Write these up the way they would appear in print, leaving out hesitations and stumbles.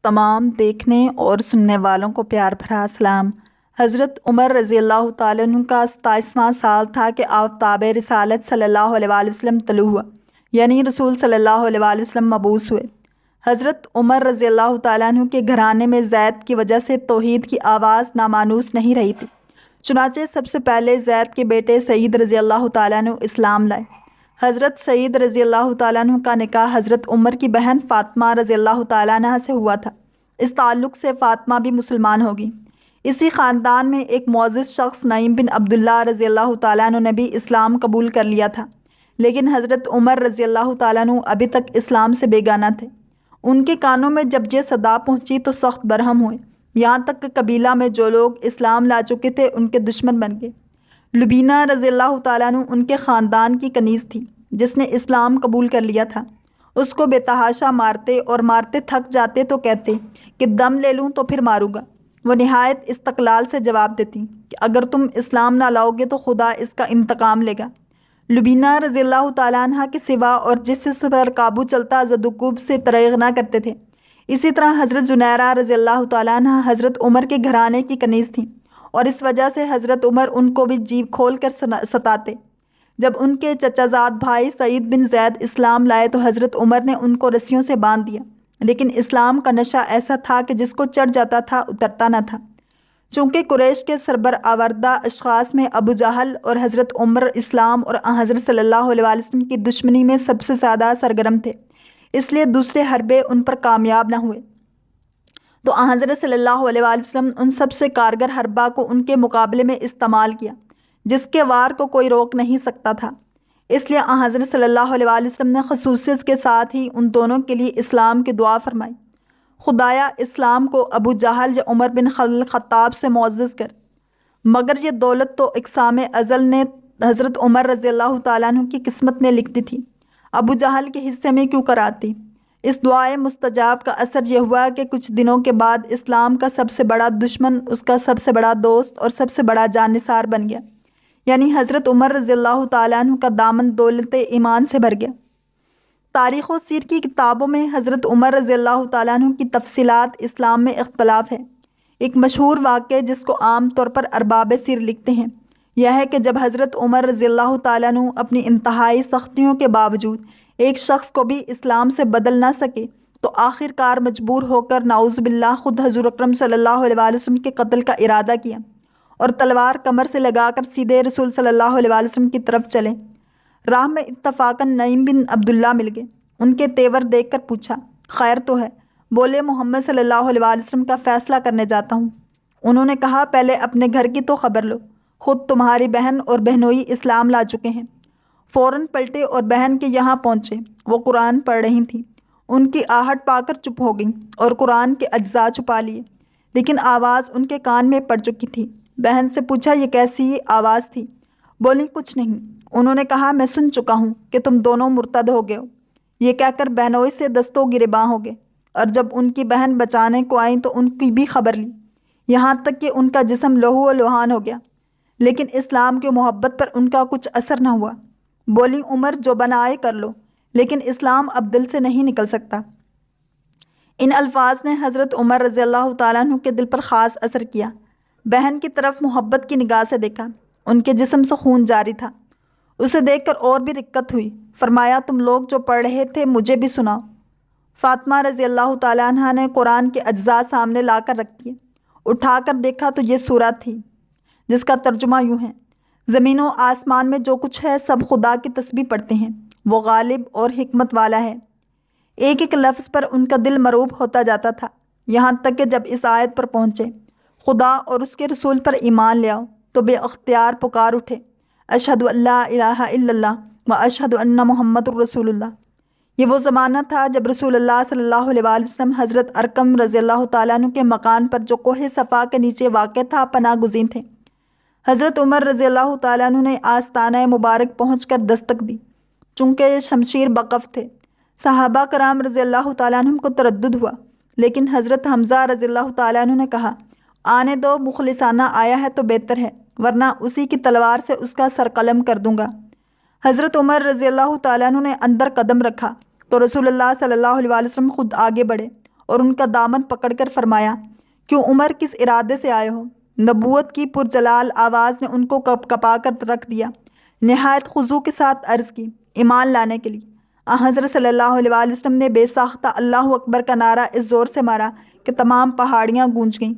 تمام دیکھنے اور سننے والوں کو پیار بھرا سلام۔ حضرت عمر رضی اللہ تعالیٰ عنہ کا 27واں سال تھا کہ آفتاب رسالت صلی اللہ علیہ وآلہ وسلم طلوع ہوا، یعنی رسول صلی اللہ علیہ وآلہ وسلم مبعوث ہوئے۔ حضرت عمر رضی اللہ تعالیٰ عنہ کے گھرانے میں زید کی وجہ سے توحید کی آواز نامانوس نہیں رہی تھی، چنانچہ سب سے پہلے زید کے بیٹے سعید رضی اللہ تعالیٰ عنہ اسلام لائے۔ حضرت سعید رضی اللہ تعالیٰ عنہ کا نکاح حضرت عمر کی بہن فاطمہ رضی اللہ تعالیٰ عنہ سے ہوا تھا۔ اس تعلق سے فاطمہ بھی مسلمان ہوگی۔ اسی خاندان میں ایک معزز شخص نعیم بن عبداللہ رضی اللہ تعالیٰ عنہ نے بھی اسلام قبول کر لیا تھا، لیکن حضرت عمر رضی اللہ تعالیٰ عنہ ابھی تک اسلام سے بیگانہ تھے۔ ان کے کانوں میں جب یہ صدا پہنچی تو سخت برہم ہوئے، یہاں تک کہ قبیلہ میں جو لوگ اسلام لا چکے تھے ان کے دشمن بن گئے۔ لبینہ رضی اللہ تعالیٰ عنہ ان کے خاندان کی کنیز تھی جس نے اسلام قبول کر لیا تھا۔ اس کو بے تحاشا مارتے اور مارتے تھک جاتے تو کہتے کہ دم لے لوں تو پھر ماروں گا۔ وہ نہایت استقلال سے جواب دیتی کہ اگر تم اسلام نہ لاؤ گے تو خدا اس کا انتقام لے گا۔ لبینہ رضی اللہ تعالیٰ عنہ کے سوا اور جس پر قابو چلتا زدوکوب سے تریغ نہ کرتے تھے۔ اسی طرح حضرت زنیرہ رضی اللہ تعالیٰ عنہ حضرت عمر کے گھرانے کی کنیز تھیں، اور اس وجہ سے حضرت عمر ان کو بھی جیب کھول کر ستاتے۔ جب ان کے چچا زاد بھائی سعید بن زید اسلام لائے تو حضرت عمر نے ان کو رسیوں سے باندھ دیا، لیکن اسلام کا نشہ ایسا تھا کہ جس کو چڑھ جاتا تھا اترتا نہ تھا۔ چونکہ قریش کے سربراوردہ اشخاص میں ابو جہل اور حضرت عمر اسلام اور حضرت صلی اللہ علیہ وسلم کی دشمنی میں سب سے زیادہ سرگرم تھے، اس لیے دوسرے حربے ان پر کامیاب نہ ہوئے، تو حضرت صلی اللہ علیہ وسلم ان سب سے کارگر حربہ کو ان کے مقابلے میں استعمال کیا جس کے وار کو کوئی روک نہیں سکتا تھا۔ اس لیے حضرت صلی اللہ علیہ وسلم نے خصوصیت کے ساتھ ہی ان دونوں کے لیے اسلام کی دعا فرمائی، خدایا اسلام کو ابو جہل یا عمر بن خطاب سے معزز کر۔ مگر یہ دولت تو اقسام ازل نے حضرت عمر رضی اللہ تعالیٰ عنہ کی قسمت میں لکھ دی تھی، ابو جہل کے حصے میں کیوں کراتی؟ اس دعائے مستجاب کا اثر یہ ہوا کہ کچھ دنوں کے بعد اسلام کا سب سے بڑا دشمن اس کا سب سے بڑا دوست اور سب سے بڑا جانثار بن گیا، یعنی حضرت عمر رضی اللہ تعالیٰ عنہ کا دامن دولت ایمان سے بھر گیا۔ تاریخ و سیر کی کتابوں میں حضرت عمر رضی اللہ تعالیٰ عنہ کی تفصیلات اسلام میں اختلاف ہے۔ ایک مشہور واقعہ جس کو عام طور پر ارباب سیر لکھتے ہیں یہ ہے کہ جب حضرت عمر رضی اللہ تعالیٰ عنہ اپنی انتہائی سختیوں کے باوجود ایک شخص کو بھی اسلام سے بدل نہ سکے تو آخر کار مجبور ہو کر نعوذ باللہ خود حضور اکرم صلی اللہ علیہ وآلہ وسلم کے قتل کا ارادہ کیا اور تلوار کمر سے لگا کر سیدھے رسول صلی اللہ علیہ وآلہ وسلم کی طرف چلے۔ راہ میں اتفاقاً نعیم بن عبداللہ مل گئے۔ ان کے تیور دیکھ کر پوچھا، خیر تو ہے؟ بولے، محمد صلی اللہ علیہ وآلہ وسلم کا فیصلہ کرنے جاتا ہوں۔ انہوں نے کہا، پہلے اپنے گھر کی تو خبر لو، خود تمہاری بہن اور بہنوئی اسلام لا چکے ہیں۔ فوراً پلٹے اور بہن کے یہاں پہنچے۔ وہ قرآن پڑھ رہی تھیں۔ ان کی آہٹ پا کر چپ ہو گئیں اور قرآن کے اجزاء چھپا لیے، لیکن آواز ان کے کان میں پڑ چکی تھی۔ بہن سے پوچھا، یہ کیسی آواز تھی؟ بولی، کچھ نہیں۔ انہوں نے کہا، میں سن چکا ہوں کہ تم دونوں مرتد ہو گئے ہو۔ یہ کہہ کر بہنوئی سے دستوں گریباں ہو گئے، اور جب ان کی بہن بچانے کو آئیں تو ان کی بھی خبر لی، یہاں تک کہ ان کا جسم لہو و لہان ہو گیا، لیکن اسلام کی محبت پر ان کا کچھ اثر نہ ہوا۔ بولی، عمر جو بنائے کر لو، لیکن اسلام اب دل سے نہیں نکل سکتا۔ ان الفاظ نے حضرت عمر رضی اللہ تعالیٰ عنہ کے دل پر خاص اثر کیا۔ بہن کی طرف محبت کی نگاہ سے دیکھا، ان کے جسم سے خون جاری تھا۔ اسے دیکھ کر اور بھی رقت ہوئی۔ فرمایا، تم لوگ جو پڑھ رہے تھے مجھے بھی سناؤ۔ فاطمہ رضی اللہ تعالیٰ عنہ نے قرآن کے اجزاء سامنے لا کر رکھ دیے۔ اٹھا کر دیکھا تو یہ سورت تھی جس کا ترجمہ یوں ہے، زمین و آسمان میں جو کچھ ہے سب خدا کی تسبیح پڑھتے ہیں، وہ غالب اور حکمت والا ہے۔ ایک ایک لفظ پر ان کا دل مروب ہوتا جاتا تھا، یہاں تک کہ جب اس آیت پر پہنچے، خدا اور اس کے رسول پر ایمان لے آؤ، تو بے اختیار پکار اٹھے، اشہد ان لا الہ الا اللہ و اشہد ان محمد الرسول اللہ۔ یہ وہ زمانہ تھا جب رسول اللہ صلی اللہ علیہ وآلہ وسلم حضرت ارقم رضی اللہ تعالیٰ عنہ کے مکان پر جو کوہ صفا کے نیچے واقع تھا پناہ گزین تھے۔ حضرت عمر رضی اللہ تعالیٰ عنہ نے آستانہ مبارک پہنچ کر دستک دی، چونکہ شمشیر بقف تھے۔ صحابہ کرام رضی اللہ تعالیٰ عنہ کو تردد ہوا، لیکن حضرت حمزہ رضی اللہ تعالیٰ عنہ نے کہا، آنے دو، مخلصانہ آیا ہے تو بہتر ہے، ورنہ اسی کی تلوار سے اس کا سر قلم کر دوں گا۔ حضرت عمر رضی اللہ تعالیٰ عنہ نے اندر قدم رکھا تو رسول اللہ صلی اللہ علیہ وسلم خود آگے بڑھے اور ان کا دامن پکڑ کر فرمایا، کیوں عمر، کس ارادے سے آئے ہو؟ نبوت کی پرجلال آواز نے ان کو کپا کر رکھ دیا۔ نہایت خضوع کے ساتھ عرض کی، ایمان لانے کے لیے۔ حضرت صلی اللہ علیہ وآلہ وسلم نے بے ساختہ اللہ اکبر کا نعرہ اس زور سے مارا کہ تمام پہاڑیاں گونج گئیں۔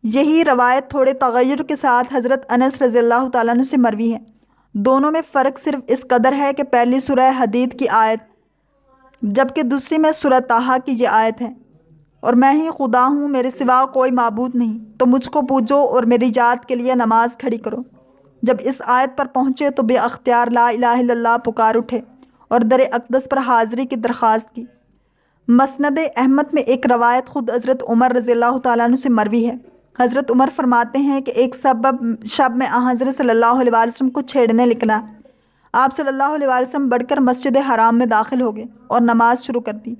یہی روایت تھوڑے تغیر کے ساتھ حضرت انس رضی اللہ تعالیٰ عنہ سے مروی ہے۔ دونوں میں فرق صرف اس قدر ہے کہ پہلی سورہ حدید کی آیت جبکہ دوسری میں سورہ طٰہٰ کی یہ آیت ہے، اور میں ہی خدا ہوں، میرے سوا کوئی معبود نہیں، تو مجھ کو پوجو اور میری یاد کے لیے نماز کھڑی کرو۔ جب اس آیت پر پہنچے تو بے اختیار لا الہ الا اللہ پکار اٹھے اور در اقدس پر حاضری کی درخواست کی۔ مسند احمد میں ایک روایت خود حضرت عمر رضی اللہ تعالیٰ عنہ سے مروی ہے۔ حضرت عمر فرماتے ہیں کہ ایک شب میں حضرت صلی اللہ علیہ وآلہ وسلم کو چھیڑنے نکلا۔ آپ صلی اللہ علیہ وآلہ وسلم بڑھ کر مسجد حرام میں داخل ہو گئے اور نماز شروع کر دی،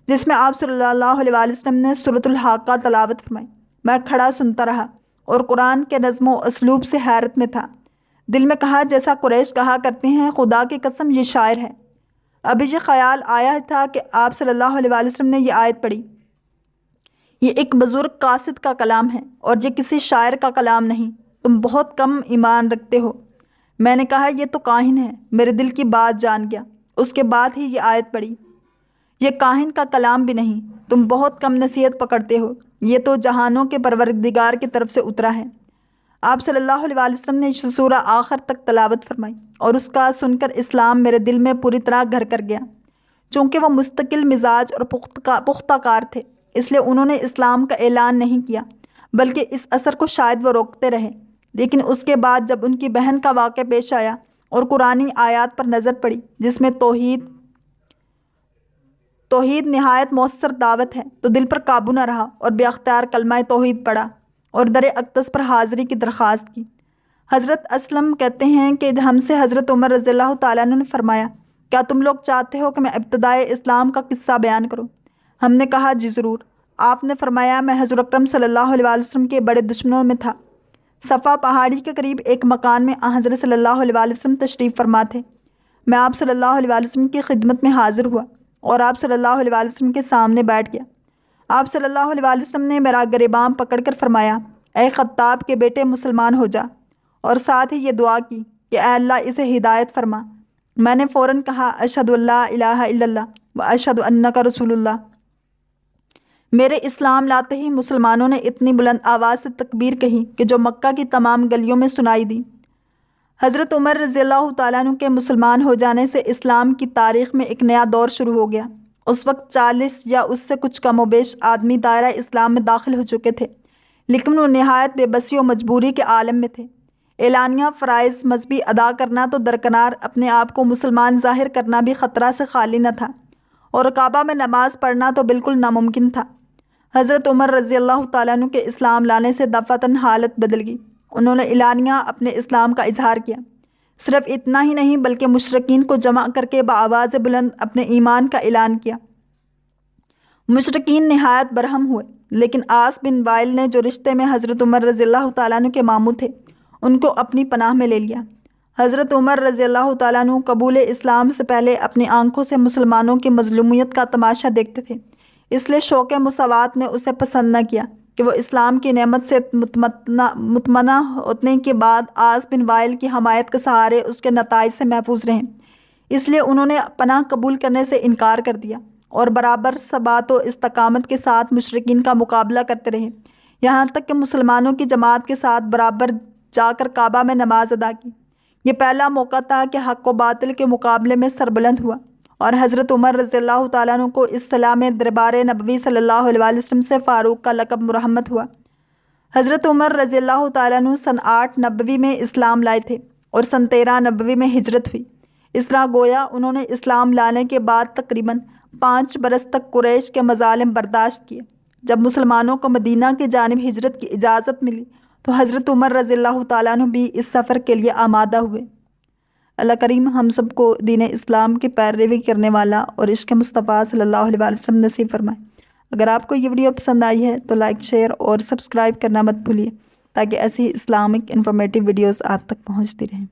جس میں آپ صلی اللہ علیہ وآلہ وسلم نے سورۃ الحاقہ تلاوت فرمائی۔ میں کھڑا سنتا رہا اور قرآن کے نظم و اسلوب سے حیرت میں تھا۔ دل میں کہا، جیسا قریش کہا کرتے ہیں، خدا کی قسم یہ شاعر ہے۔ ابھی یہ خیال آیا تھا کہ آپ صلی اللہ علیہ وآلہ وسلم نے یہ آیت پڑھی، یہ ایک بزرگ قاصد کا کلام ہے اور یہ کسی شاعر کا کلام نہیں، تم بہت کم ایمان رکھتے ہو۔ میں نے کہا، یہ تو کاہن ہے۔ میرے دل کی بات جان گیا۔ اس کے بعد ہی یہ آیت پڑھی، یہ کاہن کا کلام بھی نہیں، تم بہت کم نصیحت پکڑتے ہو، یہ تو جہانوں کے پروردگار کی طرف سے اترا ہے۔ آپ صلی اللہ علیہ وآلہ وسلم نے سورہ آخر تک تلاوت فرمائی اور اس کا سن کر اسلام میرے دل میں پوری طرح گھر کر گیا۔ چونکہ وہ مستقل مزاج اور پختہ کار تھے، اس لیے انہوں نے اسلام کا اعلان نہیں کیا، بلکہ اس اثر کو شاید وہ روکتے رہے۔ لیکن اس کے بعد جب ان کی بہن کا واقعہ پیش آیا اور قرآنی آیات پر نظر پڑی جس میں توحید نہایت مؤثر دعوت ہے، تو دل پر قابو نہ رہا اور بے اختیار کلمہ توحید پڑھا اور در اقدس پر حاضری کی درخواست کی۔ حضرت اسلم کہتے ہیں کہ ہم سے حضرت عمر رضی اللہ تعالیٰ عنہ نے فرمایا، کیا تم لوگ چاہتے ہو کہ میں ابتدائے اسلام کا قصہ بیان کروں؟ ہم نے کہا، جی ضرور۔ آپ نے فرمایا، میں حضور اکرم صلی اللہ علیہ وآلہ وسلم کے بڑے دشمنوں میں تھا۔ صفا پہاڑی کے قریب ایک مکان میں حضرت صلی اللہ علیہ وآلہ وسلم تشریف فرما تھے۔ میں آپ صلی اللہ علیہ وآلہ وسلم کی خدمت میں حاضر ہوا اور آپ صلی اللہ علیہ وآلہ وسلم کے سامنے بیٹھ گیا۔ آپ صلی اللہ علیہ وآلہ وسلم نے میرا گریباں پکڑ کر فرمایا، اے خطاب کے بیٹے، مسلمان ہو جا، اور ساتھ ہی یہ دعا کی کہ اے اللہ اسے ہدایت فرما۔ میں نے فوراً کہا، اشہد ان لا الہ الا اللہ و اشہد انک رسول اللہ۔ میرے اسلام لاتے ہی مسلمانوں نے اتنی بلند آواز سے تکبیر کہی کہ جو مکہ کی تمام گلیوں میں سنائی دی۔ حضرت عمر رضی اللہ تعالیٰ عنہ کے مسلمان ہو جانے سے اسلام کی تاریخ میں ایک نیا دور شروع ہو گیا۔ اس وقت 40 یا اس سے کچھ کم و بیش آدمی دائرہ اسلام میں داخل ہو چکے تھے، لیکن وہ نہایت بے بسی و مجبوری کے عالم میں تھے۔ اعلانیہ فرائض مذہبی ادا کرنا تو درکنار، اپنے آپ کو مسلمان ظاہر کرنا بھی خطرہ سے خالی نہ تھا، اور کعبہ میں نماز پڑھنا تو بالکل ناممکن تھا۔ حضرت عمر رضی اللہ تعالیٰ عنہ کے اسلام لانے سے دفعتاً حالت بدل گئی۔ انہوں نے اعلانیہ اپنے اسلام کا اظہار کیا۔ صرف اتنا ہی نہیں بلکہ مشرکین کو جمع کر کے بآواز بلند اپنے ایمان کا اعلان کیا۔ مشرکین نہایت برہم ہوئے، لیکن عاص بن وائل نے، جو رشتے میں حضرت عمر رضی اللہ تعالیٰ عنہ کے ماموں تھے، ان کو اپنی پناہ میں لے لیا۔ حضرت عمر رضی اللہ تعالیٰ عنہ قبول اسلام سے پہلے اپنی آنکھوں سے مسلمانوں کی مظلومیت کا تماشا دیکھتے تھے، اس لیے شوق مساوات نے اسے پسند نہ کیا کہ وہ اسلام کی نعمت سے مطمئنہ ہونے کے بعد عاص بن وائل کی حمایت کے سہارے اس کے نتائج سے محفوظ رہیں۔ اس لیے انہوں نے پناہ قبول کرنے سے انکار کر دیا اور برابر ثبات و استقامت کے ساتھ مشرکین کا مقابلہ کرتے رہے، یہاں تک کہ مسلمانوں کی جماعت کے ساتھ برابر جا کر کعبہ میں نماز ادا کی۔ یہ پہلا موقع تھا کہ حق و باطل کے مقابلے میں سربلند ہوا، اور حضرت عمر رضی اللہ تعالیٰ عنہ کو اس صلاح میں دربار نبوی صلی اللہ علیہ وآلہ وسلم سے فاروق کا لقب مرحمت ہوا۔ حضرت عمر رضی اللہ تعالیٰ عنہ سن 8 نبوی میں اسلام لائے تھے اور سن 13 نبوی میں ہجرت ہوئی۔ اس طرح گویا انہوں نے اسلام لانے کے بعد تقریباً 5 برس تک قریش کے مظالم برداشت کیے۔ جب مسلمانوں کو مدینہ کی جانب ہجرت کی اجازت ملی تو حضرت عمر رضی اللہ تعالیٰ عنہ بھی اس سفر کے لیے آمادہ ہوئے۔ اللہ کریم ہم سب کو دین اسلام کی پیروی کرنے والا اور عشق مصطفیٰ صلی اللہ علیہ وسلم نصیب فرمائے۔ اگر آپ کو یہ ویڈیو پسند آئی ہے تو لائک، شیئر اور سبسکرائب کرنا مت بھولیے، تاکہ ایسی اسلامک انفارمیٹیو ویڈیوز آپ تک پہنچتی رہیں۔